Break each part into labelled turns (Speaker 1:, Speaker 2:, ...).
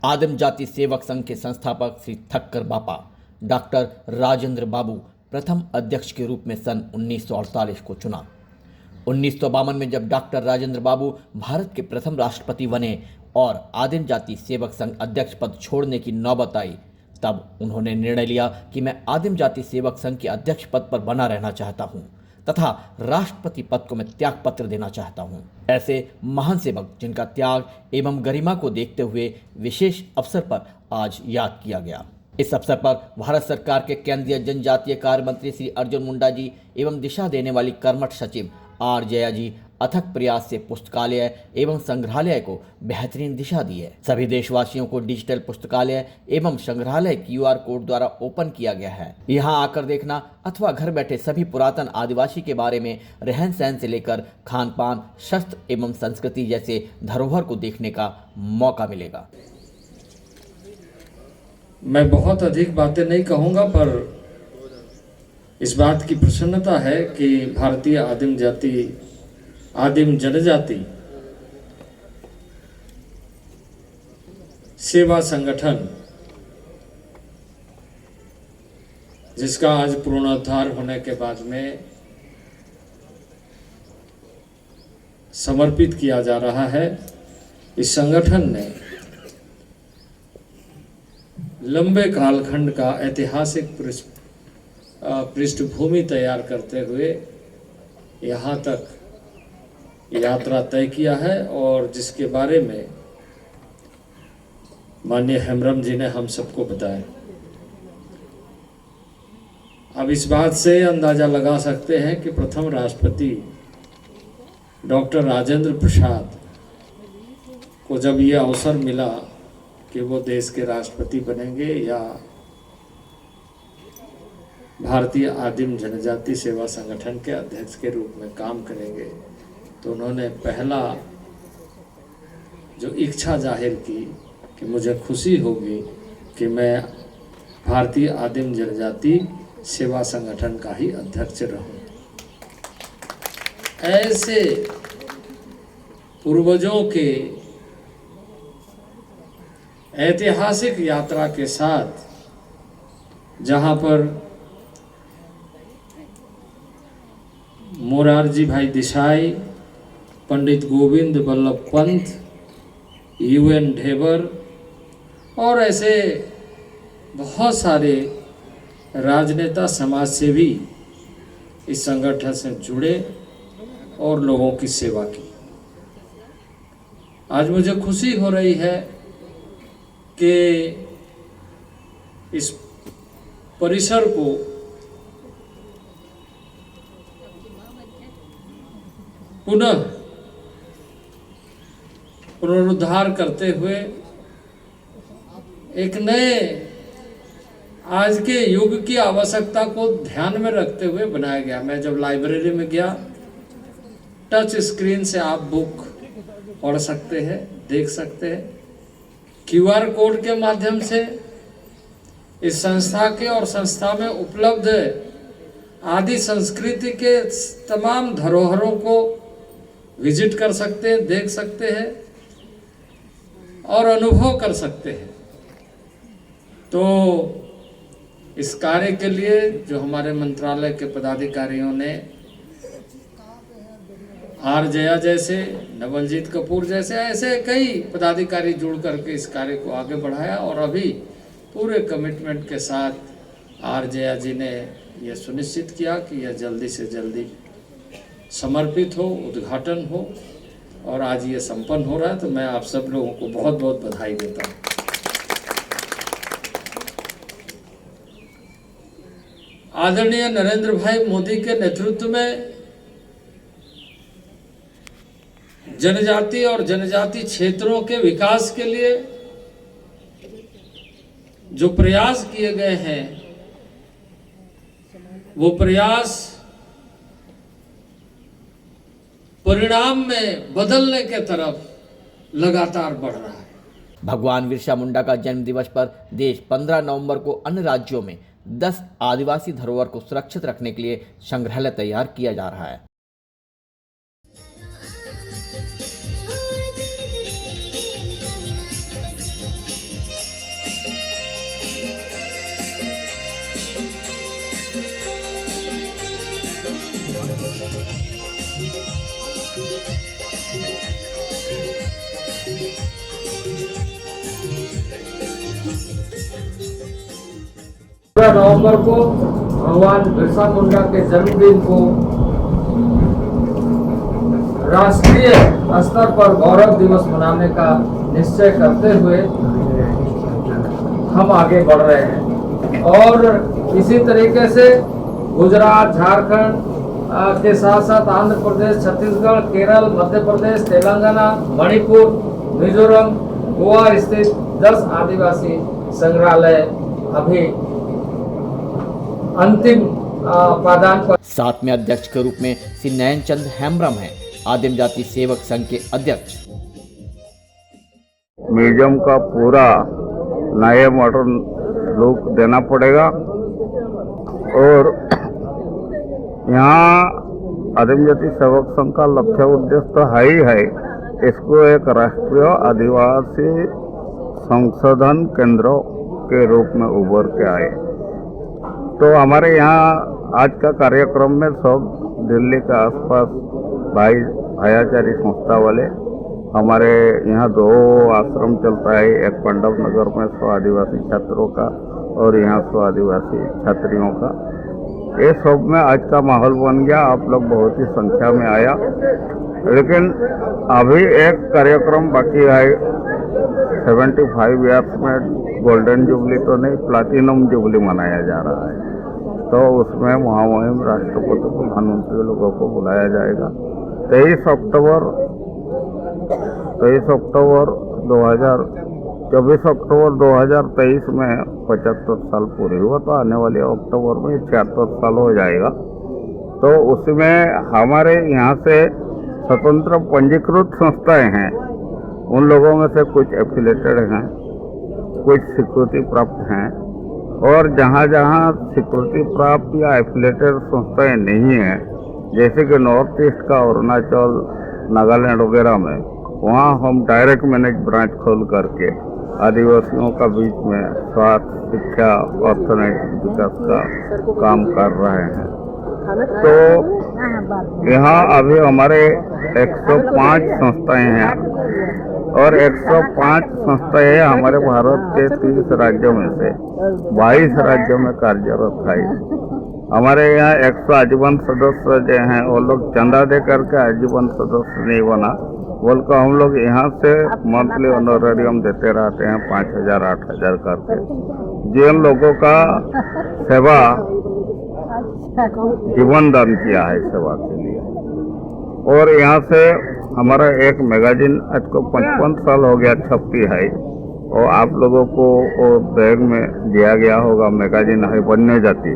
Speaker 1: आदिम जाति सेवक संघ के संस्थापक श्री ठक्कर बापा डॉक्टर राजेंद्र बाबू प्रथम अध्यक्ष के रूप में सन 1948 को चुना। 1952 में जब डॉक्टर राजेंद्र बाबू भारत के प्रथम राष्ट्रपति बने और आदिम जाति सेवक संघ अध्यक्ष पद छोड़ने की नौबत आई, तब उन्होंने निर्णय लिया कि मैं आदिम जाति सेवक संघ के अध्यक्ष पद पर बना रहना चाहता हूं तथा राष्ट्रपति पद को मैं त्याग पत्र देना चाहता हूं। ऐसे महान सेवक जिनका त्याग एवं गरिमा को देखते हुए विशेष अवसर पर आज याद किया गया। इस अवसर पर भारत सरकार के केंद्रीय जनजातीय कार्य मंत्री श्री अर्जुन मुंडा जी एवं दिशा देने वाली कर्मठ सचिव आर जया जी अथक प्रयास से पुस्तकालय एवं संग्रहालय को बेहतरीन दिशा दी है। सभी देशवासियों को डिजिटल पुस्तकालय एवं संग्रहालय QR कोड द्वारा ओपन किया गया है। यहाँ आकर देखना अथवा घर बैठे सभी पुरातन आदिवासी के बारे में रहन सहन से लेकर खान पान, शस्त्र एवं संस्कृति जैसे धरोहर को देखने का मौका मिलेगा।
Speaker 2: मैं बहुत अधिक बातें नहीं कहूँगा, पर इस बात की प्रसन्नता है कि भारतीय आदिम जनजाति सेवा संगठन, जिसका आज पुनरुद्धार होने के बाद में समर्पित किया जा रहा है, इस संगठन ने लंबे कालखंड का ऐतिहासिक पृष्ठभूमि तैयार करते हुए यहाँ तक यात्रा तय किया है और जिसके बारे में माननीय हेम्ब्रम जी ने हम सबको बताया। अब इस बात से अंदाजा लगा सकते हैं कि प्रथम राष्ट्रपति डॉक्टर राजेंद्र प्रसाद को जब ये अवसर मिला कि वो देश के राष्ट्रपति बनेंगे या भारतीय आदिम जनजाति सेवा संगठन के अध्यक्ष के रूप में काम करेंगे, तो उन्होंने पहला जो इच्छा जाहिर की कि मुझे खुशी होगी कि मैं भारतीय आदिम जनजाति सेवा संगठन का ही अध्यक्ष रहूं। ऐसे पूर्वजों के ऐतिहासिक यात्रा के साथ, जहां पर मोरारजी भाई देसाई, पंडित गोविंद बल्लभ पंत, UN ढेबर और ऐसे बहुत सारे राजनेता समाजसेवी इस संगठन से जुड़े और लोगों की सेवा की। आज मुझे खुशी हो रही है कि इस परिसर को पुनः पुनरुद्धार करते हुए एक नए आज के युग की आवश्यकता को ध्यान में रखते हुए बनाया गया। मैं जब लाइब्रेरी में गया, टच स्क्रीन से आप बुक पढ़ सकते हैं, देख सकते हैं। QR कोड के माध्यम से इस संस्था के और संस्था में उपलब्ध आदि संस्कृति के तमाम धरोहरों को विजिट कर सकते हैं, देख सकते हैं और अनुभव कर सकते हैं। तो इस कार्य के लिए जो हमारे मंत्रालय के पदाधिकारियों ने आर जया जैसे, नवलजीत कपूर जैसे ऐसे कई पदाधिकारी जुड़ करके इस कार्य को आगे बढ़ाया और अभी पूरे कमिटमेंट के साथ आर जया जी ने यह सुनिश्चित किया कि यह जल्दी से जल्दी समर्पित हो, उद्घाटन हो और आज ये संपन्न हो रहा है। तो मैं आप सब लोगों को बहुत बहुत बधाई देता हूँ। आदरणीय नरेंद्र भाई मोदी के नेतृत्व में जनजाति और जनजाति क्षेत्रों के विकास के लिए जो प्रयास किए गए हैं, वो प्रयास परिणाम में बदलने के तरफ लगातार बढ़ रहा है।
Speaker 1: भगवान बिरसा मुंडा का जन्म दिवस पर देश 15 नवंबर को अन्य राज्यों में 10 आदिवासी धरोहर को सुरक्षित रखने के लिए संग्रहालय तैयार किया जा रहा है।
Speaker 2: 15 नवंबर को भगवान बिरसा मुंडा के जन्मदिन को राष्ट्रीय स्तर पर गौरव दिवस मनाने का निश्चय करते हुए हम आगे बढ़ रहे हैं। और इसी तरीके से गुजरात, झारखंड के साथ साथ आंध्र प्रदेश, छत्तीसगढ़, केरल, मध्य प्रदेश, तेलंगाना, मणिपुर, मिजोरम, गोवा स्थित 10 आदिवासी संग्रहालय अभी अंतिम पादान पर।
Speaker 1: साथ में अध्यक्ष के रूप में श्री नयन चंद हेम्ब्रम हैं, आदिम जाति सेवक संघ के अध्यक्ष।
Speaker 3: म्यूजियम का पूरा नए मॉडर्न लुक देना पड़ेगा और यहाँ आदिम जाति सेवक संघ का लक्ष्य उद्देश्य तो है ही है, इसको एक राष्ट्रीय आदिवासी संशोधन केंद्र के रूप में उभर के आए। तो हमारे यहाँ आज का कार्यक्रम में सब दिल्ली के आसपास भाई भायाचारी संस्था वाले, हमारे यहाँ 2 आश्रम चलता है, एक पंडव नगर में 100 आदिवासी छात्रों का और यहाँ 100 आदिवासी छात्रियों का। ये सब में आज का माहौल बन गया, आप लोग बहुत ही संख्या में आया। लेकिन अभी एक कार्यक्रम बाकी है, 75 ईयर्स में गोल्डन जुबली तो नहीं, प्लाटिनम जुबली मनाया जा रहा है। तो उसमें महामहिम राष्ट्रपति प्रधानमंत्री लोगों को बुलाया जाएगा। 24 अक्टूबर 2023 में 75 साल पूरे हुआ, तो आने वाले अक्टूबर में 76 साल हो जाएगा। तो उसमें हमारे यहाँ से स्वतंत्र पंजीकृत संस्थाएं हैं, उन लोगों में से कुछ एफिलेटेड हैं, कुछ स्वीकृति प्राप्त हैं, और जहाँ जहाँ स्वीकृति प्राप्त या एफिलेटेड संस्थाएं नहीं हैं, जैसे कि नॉर्थ ईस्ट का अरुणाचल, नागालैंड वगैरह में, वहाँ हम डायरेक्ट मैनेज ब्रांच खोल करके आदिवासियों का बीच में स्वास्थ्य, शिक्षा, अर्थनैतिक विकास का काम कर रहे हैं। तो यहाँ अभी हमारे 105 संस्थाएं हैं और 105 संस्थाएं हमारे भारत के 30 राज्यों में से 22 राज्यों में कार्यरत है। हमारे यहाँ 100 आजीवन सदस्य जो हैं वो लोग चंदा दे करके आजीवन सदस्य नहीं बना, बोलकर हम लोग यहाँ से मंथली ऑनरेरियम देते रहते हैं 5,000 8,000 करके। जिन लोगों का सेवा जीवन दान किया है सेवा के लिए। और यहाँ से हमारा एक मैगजीन आज को 55 साल हो गया छपती है, और आप लोगों को वो बैग में दिया गया होगा, मैगजीन है वन्य जाति।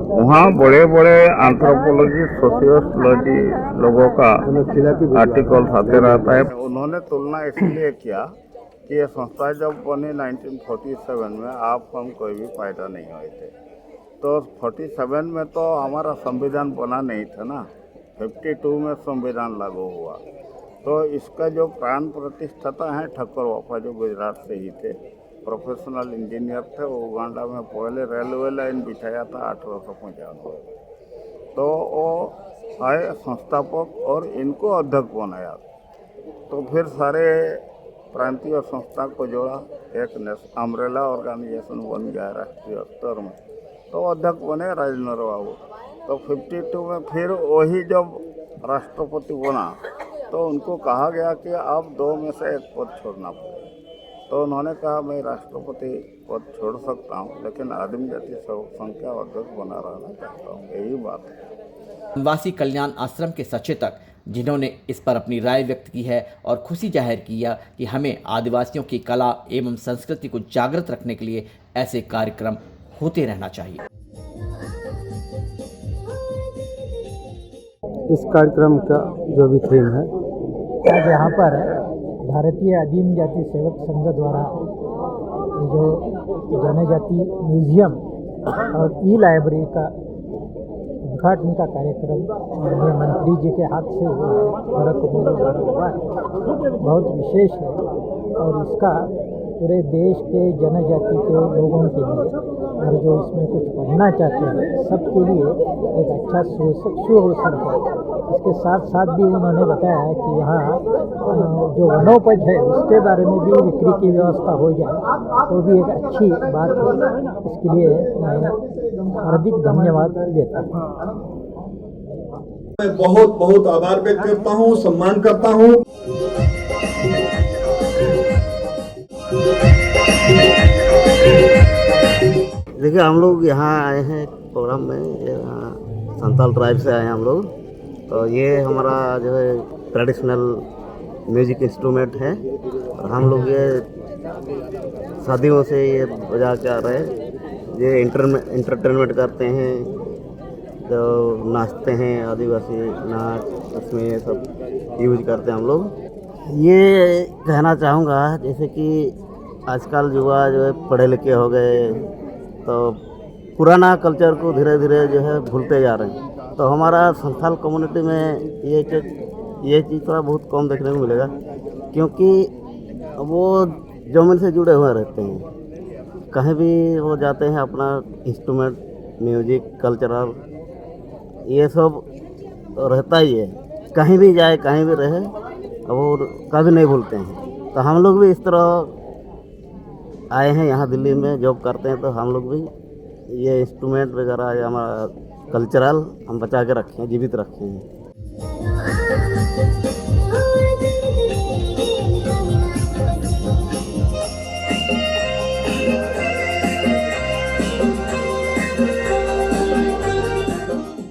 Speaker 3: वहाँ बड़े बड़े एंथ्रोपोलॉजी, सोशियोलॉजी लोगों का आर्टिकल आते रहता है। उन्होंने तुलना इसलिए किया कि ये संस्था जब बनी 1947 में, आप हम कोई भी पैदा नहीं हुए थे। तो 47 में तो हमारा संविधान बना नहीं था ना, 52 में संविधान लागू हुआ। तो इसका जो प्राण प्रतिष्ठाता है ठक्कर बापा, जो गुजरात से ही थे, प्रोफेशनल इंजीनियर थे, वो उगांडा में पहले रेलवे लाइन बिछाया था 1895। तो वो आए संस्थापक और इनको अध्यक्ष बनाया। तो फिर सारे प्रांतीय संस्था को जोड़ा, एक अम्ब्रेला ऑर्गेनाइजेशन बन गया राष्ट्रीय स्तर में। तो अध्यक्ष बने राजेंद्र बाबू। तो 52 में फिर वही जब राष्ट्रपति बना तो उनको कहा गया कि आप 2 में से एक पद छोड़ना पड़ेगा। तो उन्होंने कहा मैं राष्ट्रपति पद छोड़ सकता हूँ, लेकिन आदिम जाति संघ का अध्यक्ष बना रहना चाहता हूँ, यही बात है।
Speaker 1: वनवासी कल्याण आश्रम के सचेतक, जिन्होंने इस पर अपनी राय व्यक्त की है और खुशी जाहिर किया कि हमें आदिवासियों की कला एवं संस्कृति को जागृत रखने के लिए ऐसे कार्यक्रम होते रहना चाहिए।
Speaker 4: इस कार्यक्रम का जो भी थीम है, आज यहाँ पर भारतीय आदिम जाति सेवक संघ द्वारा जो जनजाति म्यूजियम और ई लाइब्रेरी का उद्घाटन का कार्यक्रम माननीय मंत्री जी के हाथ से हुआ है, भरत द्वारा हुआ है, बहुत विशेष है। और इसका पूरे देश के जनजाति के लोगों के लिए और जो इसमें कुछ पढ़ना चाहते हैं सबके लिए एक अच्छा शुभ अवसर है। इसके साथ साथ भी उन्होंने बताया कि यहाँ जो वनोपज है उसके बारे में भी बिक्री की व्यवस्था हो जाए तो भी एक अच्छी बात है। इसके लिए मैं हार्दिक धन्यवाद देता हूँ।
Speaker 5: मैं बहुत बहुत आभार व्यक्त करता हूँ, सम्मान करता हूँ।
Speaker 6: देखिए, हम लोग यहाँ आए हैं प्रोग्राम में, यहाँ संताल ट्राइब से आए हैं हम लोग। तो ये हमारा जो है ट्रेडिशनल म्यूजिक इंस्ट्रूमेंट है और हम लोग ये शादियों से ये बजा के आ रहे हैं। ये इंटरटेनमेंट करते हैं, जो नाचते हैं आदिवासी नाच, उसमें ये सब यूज करते हैं हम लोग। ये कहना चाहूँगा जैसे कि आजकल युवा जो है पढ़े लिखे हो गए तो पुराना कल्चर को धीरे धीरे जो है भूलते जा रहे हैं। तो हमारा संथाल कम्युनिटी में ये चीज़ थोड़ा बहुत कम देखने को मिलेगा, क्योंकि वो जमीन से जुड़े हुए रहते हैं। कहीं भी वो जाते हैं, अपना इंस्ट्रूमेंट, म्यूजिक, कल्चरल ये सब रहता ही है। कहीं भी जाए, कहीं भी रहे, वो कभी नहीं भूलते हैं। तो हम लोग भी इस तरह आए हैं, यहाँ दिल्ली में जॉब करते हैं, तो हम लोग भी ये इंस्ट्रूमेंट वगैरह या हमारा कल्चरल हम बचा के रखे हैं, जीवित रखे हैं।